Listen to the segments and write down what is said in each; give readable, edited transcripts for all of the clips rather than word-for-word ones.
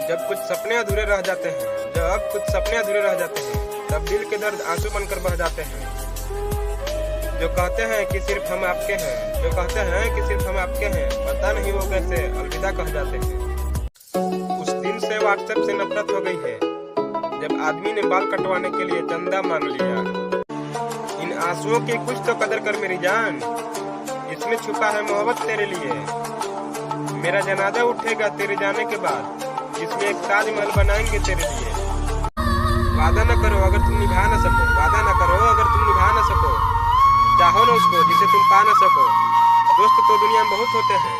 जब कुछ सपने अधूरे रह जाते हैं, तब दिल के दर्द आंसू बनकर बह जाते हैं। जो कहते हैं कि सिर्फ हम आपके हैं, पता नहीं वो कैसे अलविदा कह जाते हैं। उस दिन से व्हाट्सएप से नफरत हो गई है, जब आदमी ने बाल कटवाने के लिए चंदा मांग लिया। इन आंसुओं की कुछ तो कदर कर मेरी जान, इसमें छुपा है मोहब्बत तेरे लिए। मेरा जनाजा उठेगा तेरे जाने के बाद, जिसमें एक ताजमहल बनाएंगे तेरे लिए। वादा न करो अगर तुम निभा न सको, चाहो न उसको जिसे तुम पा न सको। दोस्त तो दुनिया में बहुत होते हैं,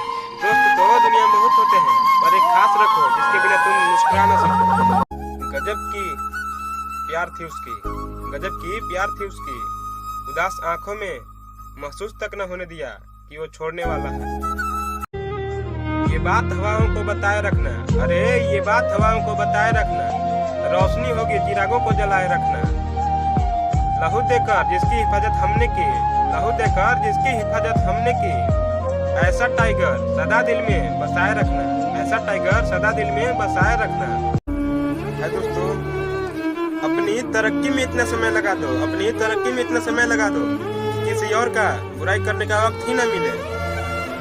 पर एक खास रखो जिसके बिना तुम मुस्कुरा न सको। गजब की प्यार थी उसकी, उदास आंखों में महसूस तक न होने दिया कि वो छोड़ने वाला है। ये बात हवाओं को बताए रखना, रोशनी होगी चिरागों को जलाए रखना। लहू देकर जिसकी हिफाजत हमने की, ऐसा टाइगर सदा दिल में बसाए रखना। है दोस्तों, अपनी तरक्की में इतना समय लगा दो कि किसी और का बुराई करने का वक्त ही न मिले।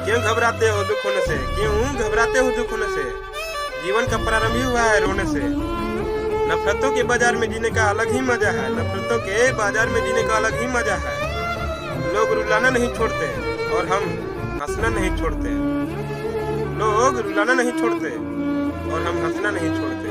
क्यों घबराते हो दुख होने से? जीवन का प्रारंभ ही हुआ है रोने से। नफरतों के बाजार में जीने का अलग ही मजा है। लोग रुलाना नहीं छोड़ते और हम हंसना नहीं छोड़ते।